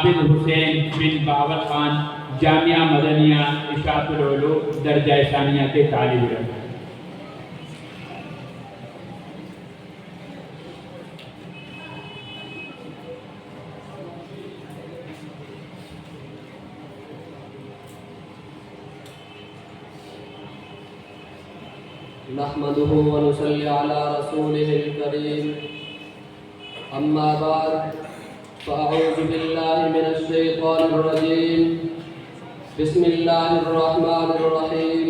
عابد حسین بن باور خان جامعہ مدنیہ اشاعت العلوم درجہ ثانیہ کے طالب علم۔ نحمده ونصلي على رسوله الكريم أما بعد فأعوذ بالله من الشيطان الرجيم بسم الله الرحمن الرحيم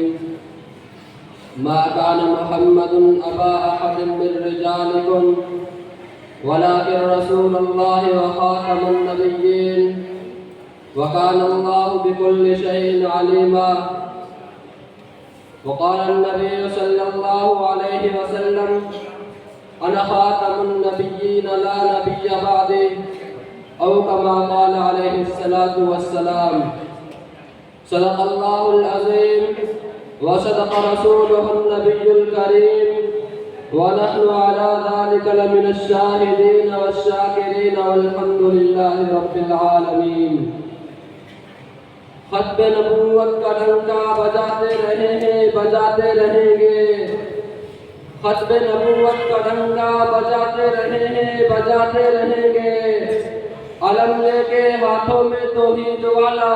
ما كان محمد أبا أحد من رجالكم ولكن رسول الله وخاتم النبيين وكان الله بكل شيء عليما وقال النبي صلى الله عليه وسلم أنا خاتم النبيين لا نبي بعدي أو كما قال عليه الصلاة والسلام صدق الله العظيم وصدق رسوله النبي الكريم ونحن على ذلك لمن الشاهدين والشاكرين والحمد لله رب العالمين۔ ختم نبوت کا ڈنکا بجاتے رہے ہیں بجاتے رہیں گے، ختم نبوت کا ڈنکا بجاتے رہے ہیں بجاتے رہیں گے، علم لے کے ہاتھوں میں توحید والا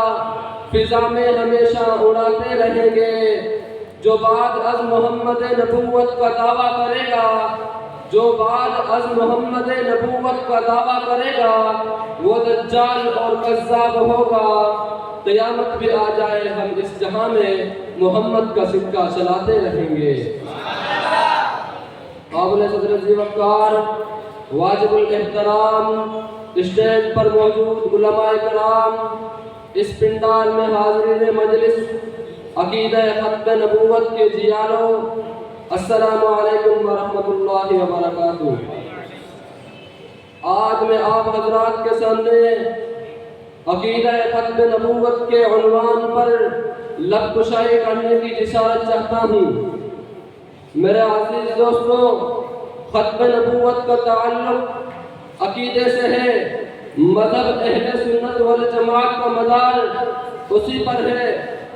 فضا میں ہمیشہ اڑاتے رہیں گے۔ جو بعد از محمد نبوت کا دعویٰ کرے گا، جو بعد از محمد نبوت کا دعویٰ کرے گا وہ دجال اور کذاب ہوگا۔ قیامت بھی آ جائے ہم اس جہاں میں محمد کا سکہ چلاتے رہیں گے۔ قابل صدر ذی وقار، واجب الاحترام، اسٹیج پر موجود علماء کرام، اس پنڈال میں حاضرین مجلس، عقیدہ ختم نبوت کے جیالوں، السلام علیکم ورحمۃ اللہ وبرکاتہ۔ آج میں آپ حضرات کے سامنے عقیدہ ختم نبوت کے عنوان پر لب کشائی کرنے کی جسارت چاہتا ہوں۔ میرے عزیز دوستو، ختم نبوت کا تعلق عقیدے سے ہے۔ مذہب اہل سنت والجماعت کا مدار اسی پر ہے۔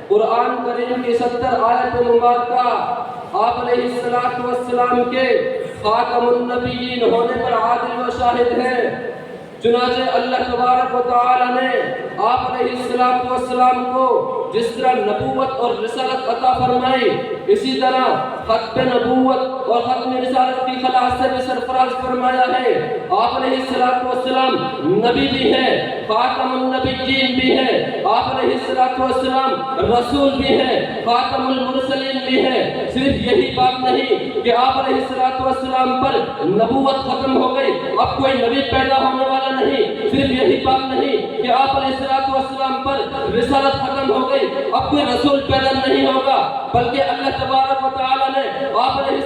قرآن کریم کی 70 آیت مبارکہ آپ علیہ السلام کے خاتم النبیین ہونے پر عادل و شاہد ہیں۔ چنانچہ اللہ تبارک و تعالی نے آپ علیہ السلام کو جس طرح نبوت اور رسالت عطا فرمائی، اسی طرح ختم نبوت اور ختم رسالت کی خلاص سے بھی سرفراز فرمایا ہے۔ آپ علیہ السلام نبی بھی ہیں، خاتم النبیین بھی ہیں، آپ علیہ السلام رسول بھی ہیں، خاتم المرسلین بھی ہیں۔ صرف یہی بات نہیں کہ آپ علیہ السلام پر نبوت ختم ہو گئی، اب کوئی نبی پیدا ہونے والا نہیں۔ صرف یہی بات نہیں کہ آپ علیہ السلام پر رسالت ختم ہو گئی، اب کوئی رسول پیدا نہیں ہوگا، بلکہ اللہ تبارک و تعالی نے آپ علیہ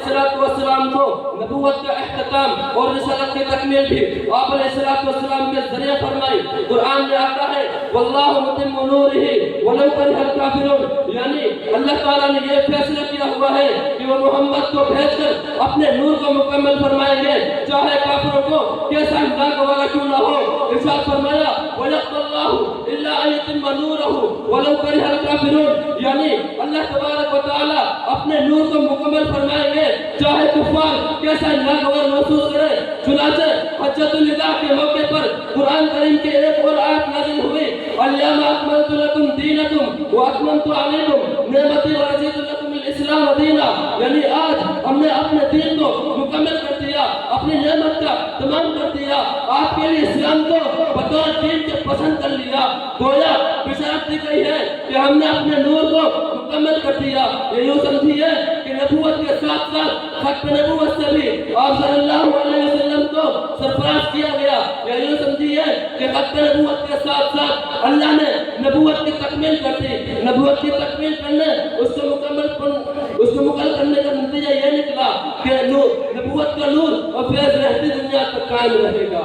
السلام کو نبوت کا اختتام اور رسالت کی تکمیل بھی آپ علیہ السلام کے ذریعے فرمائی۔ قرآن میں آتا ہے واللہ متم نورہ ولو کرہ الکافرون، یعنی اللہ تعالیٰ نے یہ فیصلہ کیا ہوا ہے کہ وہ محمد کو بھیج کر اپنے نور کو مکمل فرمائیں گے، چاہے کافروں کو کیسا ناگوارا کیوں نہ ہو۔ ارشاد فرمایا وَيَقْضَى اللَّهُ إِلَّا أَن يُتِمَّ نُورَهُ وَلَوْ كَرِهَ الْكَافِرُونَ، یعنی اللہ تبارک و تعالیٰ اپنے نور کو مکمل فرمائیں گے چاہے کفار کیسا ناگوار محسوس کرے۔ چنانچہ حجۃ الوداع کے موقع پر قرآن کریم کے ایک اور آیت نازل ہوئی اليوم أكملت لكم دينكم وأتممت عليكم نعمتي ورضيت لكم الإسلام دينا، یعنی آج ہم نے اپنے دین کو مکمل کر دیا، اپنی نعمت کا تمام کر دیا، آپ کے لیے اسلام کو بطور دین کے پسند کر لیا۔ گویا بشارت دی گئی ہے کہ ہم نے اپنے نور کو مکمل کر دیا۔ یہ یوں سمجھیے کہ نبوت کے ساتھ ساتھ ختم نبوت سے بھی آپ صلی اللہ علیہ وسلم کو سرفراز کیا گیا۔ یہ یوں سمجھیے کہ ختم نبوت کے ساتھ ساتھ اللہ نے نبوت کی تکمیل کر دی۔ نبوت کی تکمیل کرنے اس کو مکمل کرنے کا نتیجہ یہ نکلا کہ نبوت کا نور اور فیض رہتی دنیا تک قائم رہے گا۔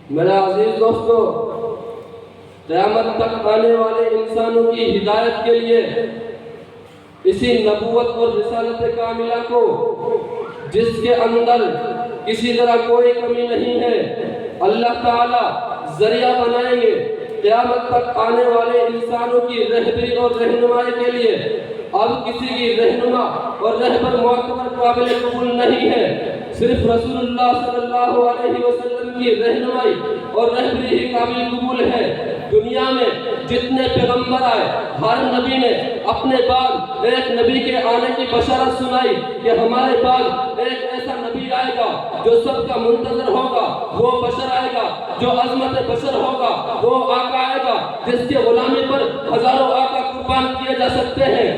میرے عزیز دوستو، قیامت تک آنے والے انسانوں کی ہدایت کے لیے اسی نبوت اور رسالت کاملہ کو، جس کے اندر کسی طرح کوئی کمی نہیں ہے، اللہ تعالیٰ ذریعہ بنائیں گے قیامت تک آنے والے انسانوں کی رہبری اور رہنمائی کے لیے۔ اب کسی کی رہنما اور رہبر معتبر قابل قبول نہیں ہے، صرف رسول اللہ صلی اللہ علیہ وسلم کی رہنمائی اور رہبری ہی قابل قبول ہے۔ دنیا میں جتنے پیغمبر آئے، ہر نبی نے اپنے بعد ایک نبی کے آنے کی بشارت سنائی کہ ہمارے بعد ایک ایسا نبی آئے گا جو سب کا منتظر ہوگا، وہ بشر آئے گا جو عظمت بشر ہوگا، وہ آقا آئے گا جس کے غلامی پر ہزاروں آقا قربان کیے جا سکتے ہیں۔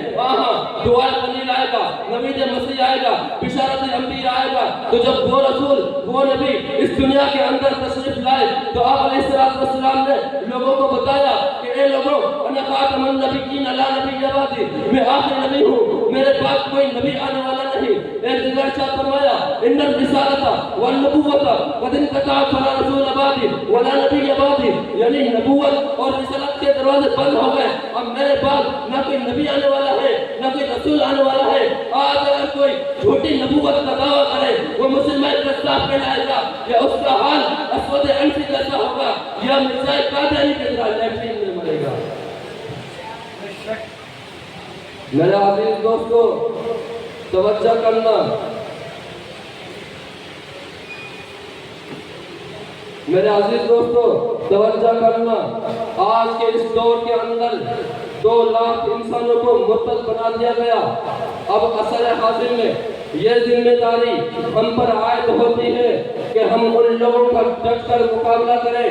دعائے خلیل آئے گا، نبی مسیح آئے گا، بشارت انبیاء آئے گا۔ تو جب وہ رسول، وہ نبی اس دنیا کے اندر تشریف لائے تو آپ علیہ السلام نے لوگوں کو بتایا کہ اے لوگوں، انا خاتم النبیین لا نبی بعدی، میں آخری نبی ہوں، میرے بعد کوئی نبی آنے والا نہیں۔ ایک جگہ ارشاد فرمایا ان الرسالۃ والنبوۃ قد انقطعت فلا رسول بعدی ولا نبی بعدی، یعنی نبوت اور رسالت کے دروازے بند ہو گئے، اب میرے بعد نہ کوئی نبی آنے والا ہے نہ کوئی رسول آنے والا ہے۔ آج اگر کوئی جھوٹی نبوت کا دعویٰ کرے وہ مسلمان قذاب کہلائے گا، یا اس کا حال اسود عنسی جیسا ہوگا، یا مرزا قادیانی کے طرح لیٹرین میں مرے گا۔ میرے عزیز دوستو، توجہ کرنا، میرے عزیز دوستو توجہ کرنا، آج کے اس دور کے اندر 2 لاکھ انسانوں کو مرتد بنا دیا گیا۔ اب عصر حاضر میں یہ ذمہ داری ہم پر عائد ہوتی ہے کہ ہم ان لوگوں کا ڈٹ کر مقابلہ کریں،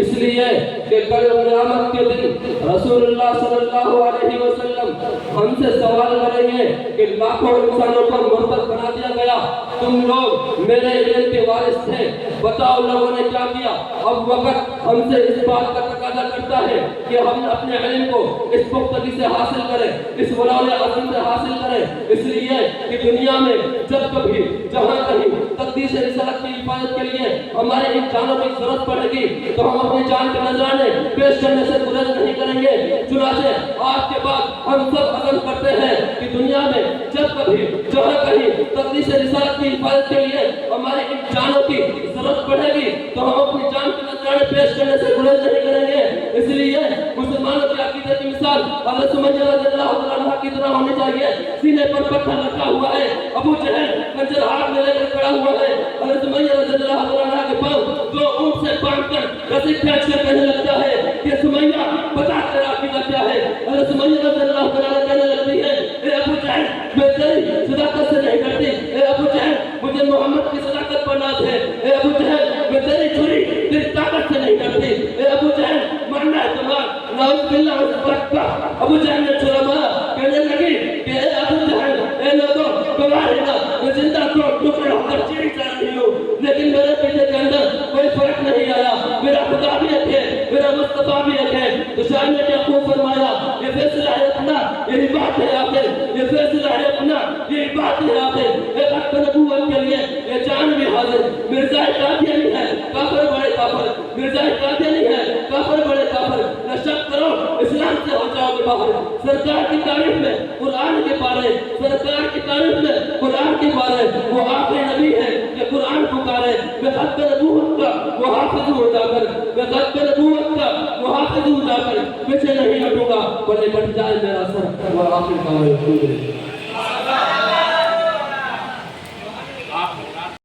اس لیے کہ کل قیامت کے دن رسول اللہ صلی اللہ علیہ وسلم ہم سے سوال کریں گے کہ لاکھوں انسانوں کو مرتد بنا دیا گیا، تم لوگ میرے علم کے وارث تھے، بتاؤ لوگوں نے کیا کیا؟ اب وقت ہم سے اس بات کا تقاضا کرتا ہے کہ ہم اپنے علم کو اس پختگی سے حاصل کریں، اس ولائے عظیم سے حاصل کریں، اس لیے کہ دنیا میں جب کبھی جہاں کہیں تقدیس رسالت کی حفاظت کے لیے ہمارے ان جانوں کی ضرورت پڑے گی تو ہم اپنی جان کے نذرانے پیش کرنے سے گریز نہیں کریں گے۔ چنانچہ آج کے بعد ہم سب عزم کرتے ہیں کہ دنیا میں جب کبھی جہاں کہیں تقدیس رسالت کی حفاظت کے لیے ہمارے ان جانوں کی ضرورت پڑے گی تو ہم اپنی جان کے نذرانے پیش کرنے سے گریز نہیں کریں گے۔ اس لیے مسلمانوں کی عقیدے کی مثال حضرت سمیہ رضی اللہ عنہ کی طرح ہونی چاہیے۔ سینے پر پتھر رکھا ہوا ہے، ابو جہل خنجر ہاتھ میں لے کر کھڑا ہوا ہے، حضرت سمیہ رضی اللہ عنہ کے پاؤں 2 اونٹ سے باندھ کر رسی کھینچ کر کہنے لگتا ہے کہ سمیہ بتا تیرا عقیدہ کیا ہے؟ حضرت سمیہ رضی اللہ عنہ کہنے لگتی ہے اے ابو جہل میں تیری صداقت سے نہیں ڈرتی، اے ابو جہل مجھے محمد کی صداقت پر ناز ہے، اے ابو جہل میں تیری چھری تیری طاقت سے نہیں ڈرتی، اے ابو جہل ماننا ہے تمہارا نعوذ باللہ کا۔ ابو جہل نے چھوڑا مارا، کہنے لگی کہ اے ابو جہل اے لوگوں گواہ رہنا، میں زندہ ٹکڑے ہو کر چیری چل رہی ہوں، لیکن میرے پیچھے کے اندر کوئی فرق نہیں آیا، میرا خدا بھی ایک ہے، میرا مصطفیٰ بھی ایک ہے۔ تو شاعر نے کیا خوب فرمایا، یہ فیصلہ ہے اپنا یہی بات ہے آخر، یہ فیصلہ ہے اپنا یہی بات ہے آخر، ایک حق نبوت کے لیے یہ جان بھی حاضر۔ مرزا قادیانی ہے کافر بڑے کافر، مرزا قادیانی ہے کافر بڑے کافر، نہ شک کرو اسلام سے ہو جاؤ گے باہر۔ سرکار کی تعریف میں قرآن کے پارے، سرکار کی تعریف میں قرآن کے پارے، وہ آخری نبی ہے کہ قرآن پکارے، میں خط نبوت کا وہ حافظ ہو جا کر، میں خط نبوت کا وہ حافظ ہو جا کر پیچھے نہیں ہٹوں گا، بلے بٹ جائے میرا سر وہ آخر کا